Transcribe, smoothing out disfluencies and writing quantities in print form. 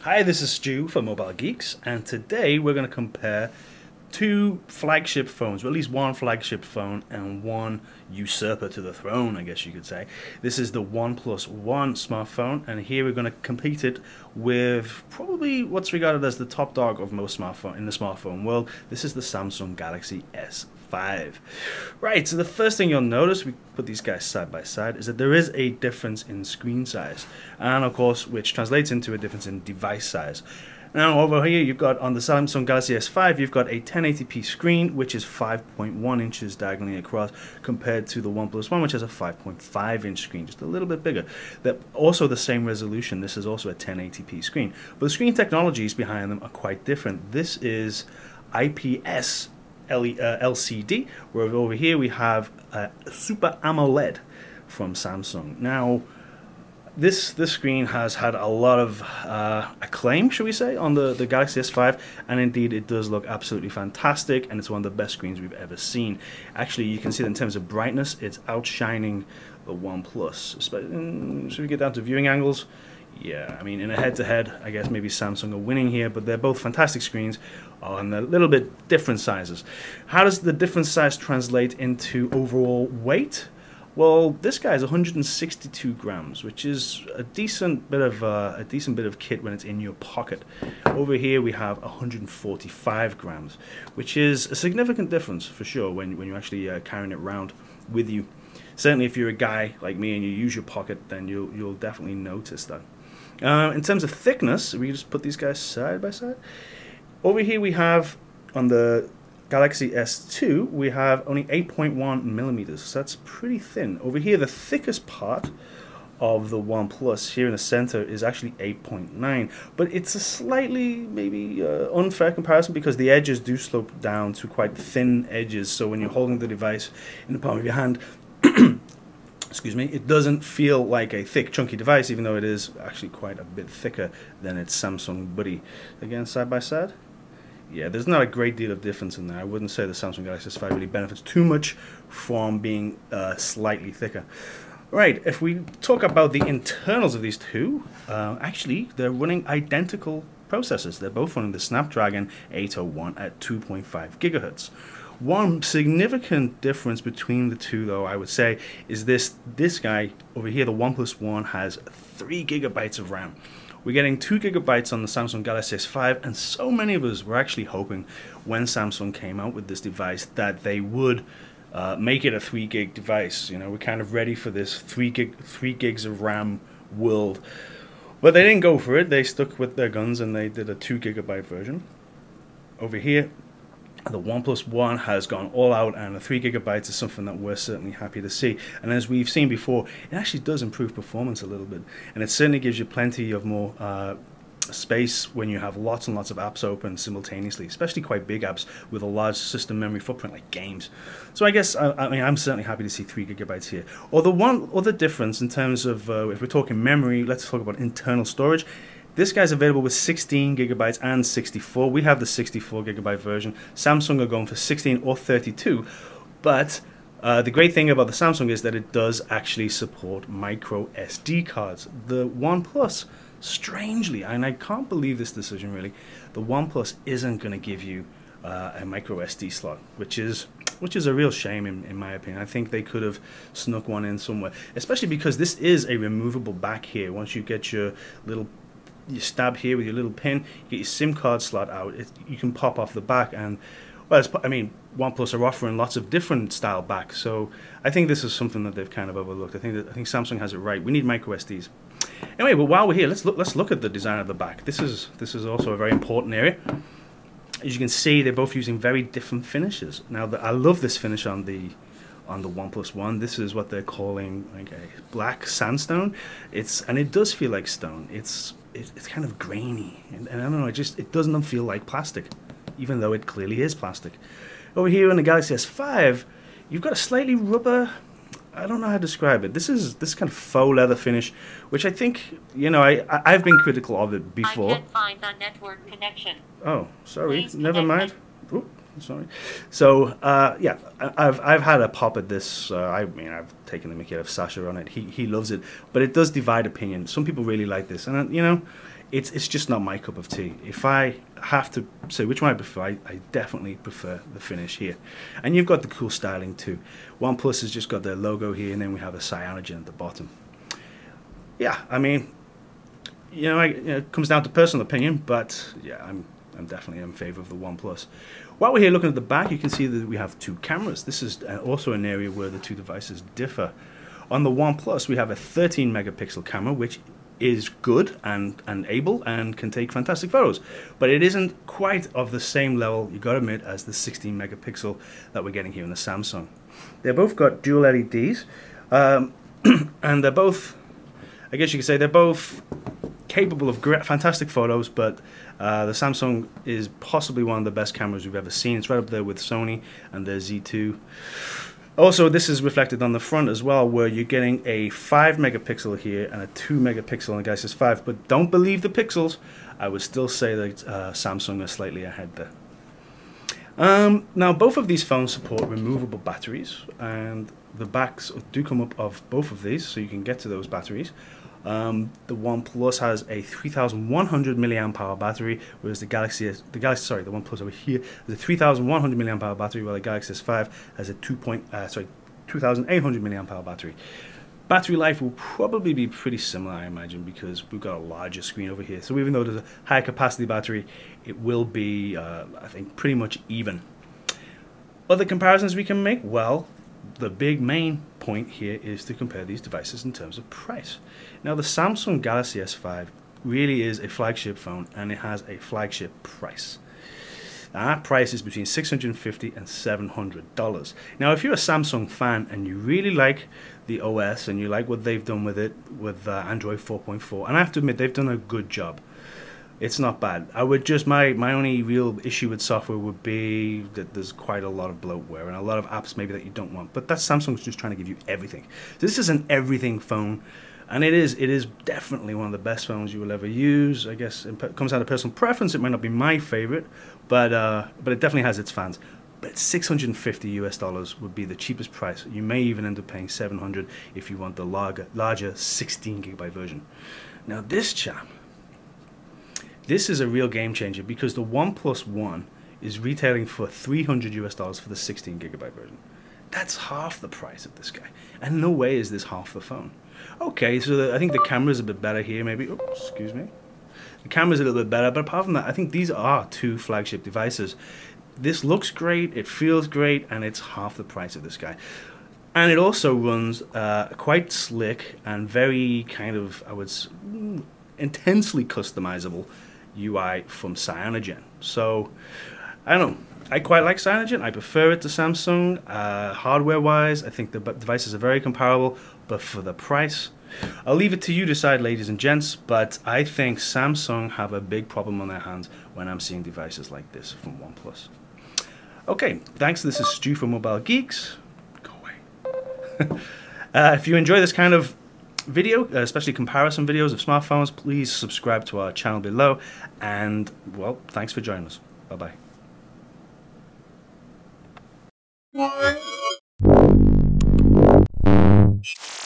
Hi, this is Stu for Mobile Geeks, and today we're going to compare two flagship phones, or at least one flagship phone and one usurper to the throne, I guess you could say. This is the OnePlus One smartphone, and here we're going to compete it with probably what's regarded as the top dog of most smartphone in the smartphone world. This is the Samsung Galaxy S5. Right, so the first thing you'll notice, we put these guys side by side, is that there is a difference in screen size, and of course, which translates into a difference in device size. Now over here you've got, on the Samsung Galaxy S5, you've got a 1080p screen which is 5.1 inches diagonally across, compared to the OnePlus One, which has a 5.5 inch screen, just a little bit bigger. They're also the same resolution. This is also a 1080p screen, but the screen technologies behind them are quite different. This is IPS LCD, where over here we have a Super AMOLED from Samsung. Now this screen has had a lot of acclaim, shall we say, on the Galaxy S5, and indeed it does look absolutely fantastic, and it's one of the best screens we've ever seen. Actually, you can see that in terms of brightness, it's outshining the OnePlus. Should we get down to viewing angles? Yeah, I mean, in a head-to-head, I guess maybe Samsung are winning here, but they're both fantastic screens on a little bit different sizes. How does the different size translate into overall weight? Well, this guy is 162 grams, which is a decent bit of kit when it's in your pocket. Over here we have 145 grams, which is a significant difference for sure when you're actually carrying it around with you. Certainly, if you're a guy like me and you use your pocket, then you'll definitely notice that. In terms of thickness, we just put these guys side by side. Over here we have, on the Galaxy S2, we have only 8.1 millimeters, so that's pretty thin. Over here, the thickest part of the OnePlus here in the center is actually 8.9, but it's a slightly maybe unfair comparison because the edges do slope down to quite thin edges, so when you're holding the device in the palm of your hand, excuse me, it doesn't feel like a thick, chunky device, even though it is actually quite a bit thicker than its Samsung buddy. Again, side by side. Yeah, there's not a great deal of difference in there. I wouldn't say the Samsung Galaxy S5 really benefits too much from being slightly thicker. Right, if we talk about the internals of these two, actually, they're running identical processors. They're both running the Snapdragon 801 at 2.5 gigahertz. One significant difference between the two, though, I would say, is this guy over here, the OnePlus One, has 3 gigabytes of RAM. We're getting 2 gigabytes on the Samsung Galaxy S5, and so many of us were actually hoping when Samsung came out with this device that they would make it a 3 gig device. You know, we're kind of ready for this 3 gigs of RAM world. But they didn't go for it. They stuck with their guns and they did a 2 gigabyte version. Over here, the OnePlus One has gone all out, and the 3 gigabytes is something that we're certainly happy to see. And as we've seen before, it actually does improve performance a little bit, and it certainly gives you plenty of more space when you have lots and lots of apps open simultaneously, especially quite big apps with a large system memory footprint like games. So I guess I mean, I'm certainly happy to see 3 gigabytes here. Or the one other difference in terms of if we're talking memory, let's talk about internal storage. This guy's available with 16 gigabytes and 64. We have the 64 gigabyte version. Samsung are going for 16 or 32. But the great thing about the Samsung is that it does actually support micro SD cards. The OnePlus, strangely, and I can't believe this decision really, the OnePlus isn't going to give you a micro SD slot, which is a real shame in my opinion. I think they could have snuck one in somewhere, especially because this is a removable back here. Once you get your stab here with your little pin, you get your SIM card slot out, you can pop off the back, and well, I mean, OnePlus are offering lots of different style backs, so I think this is something that they've kind of overlooked. I think Samsung has it right. We need micro SDs. Anyway, but while we're here, let's look at the design of the back. This is also a very important area. As you can see, they're both using very different finishes. Now, I love this finish on the OnePlus One. This is what they're calling like a black sandstone. And it does feel like stone. It's kind of grainy, and I don't know, it doesn't feel like plastic, even though it clearly is plastic. Over here in the Galaxy S5, you've got a slightly rubber, I don't know how to describe it. This kind of faux leather finish, which I think, you know, I've been critical of it before. I can't find the network connection. Oh, sorry, Please never mind. Oop, Sorry. So yeah, I've had a pop at this. I mean, I've taken the mickey out of Sasha on it. He loves it, but it does divide opinion. Some people really like this, and you know, it's just not my cup of tea. If I have to say which one I prefer, I definitely prefer the finish here. And you've got the cool styling too. OnePlus has just got their logo here, and then we have a cyanogen at the bottom. Yeah, I mean, you know, it comes down to personal opinion, but yeah, I'm definitely in favor of the OnePlus. While we're here looking at the back, you can see that we have two cameras. This is also an area where the two devices differ. On the OnePlus, we have a 13 megapixel camera, which is good and able and can take fantastic photos, but it isn't quite of the same level, you gotta admit, as the 16 megapixel that we're getting here in the Samsung. They've both got dual LEDs, and they're both, I guess you could say, they're both capable of fantastic photos, but the Samsung is possibly one of the best cameras we've ever seen. It's right up there with Sony and their Z2. Also, this is reflected on the front as well, where you're getting a 5 megapixel here and a 2 megapixel on the Galaxy S5, but don't believe the pixels. I would still say that Samsung are slightly ahead there. Now, both of these phones support removable batteries, and the backs do come up of both of these, so you can get to those batteries. The OnePlus has a 3,100 milliamp hour battery, whereas the OnePlus over here has a 3,100 milliamp hour battery, while the Galaxy S5 has a 2,800 milliamp hour battery. Battery life will probably be pretty similar, I imagine, because we've got a larger screen over here. So even though there's a high capacity battery, it will be, I think, pretty much even. Other comparisons we can make? Well, the big main point here is to compare these devices in terms of price. Now, the Samsung Galaxy S5 really is a flagship phone, and it has a flagship price. Now, that price is between $650 and $700. Now, if you're a Samsung fan and you really like the OS and you like what they've done with it with Android 4.4, and I have to admit they've done a good job. It's not bad. I would just, my only real issue with software would be that there's quite a lot of bloatware and a lot of apps maybe that you don't want. But that's Samsung's just trying to give you everything. So this is an everything phone, and it is definitely one of the best phones you will ever use. I guess it comes down to personal preference. It might not be my favorite, but it definitely has its fans. But $650 US would be the cheapest price. You may even end up paying $700 if you want the larger 16 gigabyte version. Now this chap. This is a real game changer, because the OnePlus One is retailing for $300 US for the 16 gigabyte version. That's half the price of this guy, and no way is this half the phone. Okay, so I think the camera's a bit better here, maybe. Oops, excuse me. The camera's a little bit better, but apart from that, I think these are two flagship devices. This looks great, it feels great, and it's half the price of this guy. And it also runs quite slick and very kind of, I would say, intensely customizable UI from Cyanogen. So I don't know, I quite like Cyanogen. I prefer it to Samsung. Hardware wise, I think the devices are very comparable, but for the price, I'll leave it to you to decide, ladies and gents, but I think Samsung have a big problem on their hands when I'm seeing devices like this from OnePlus. Okay, thanks. This is Stu from Mobile Geeks. Go away. If you enjoy this kind of video, especially comparison videos of smartphones, please subscribe to our channel below, and well, thanks for joining us. Bye bye.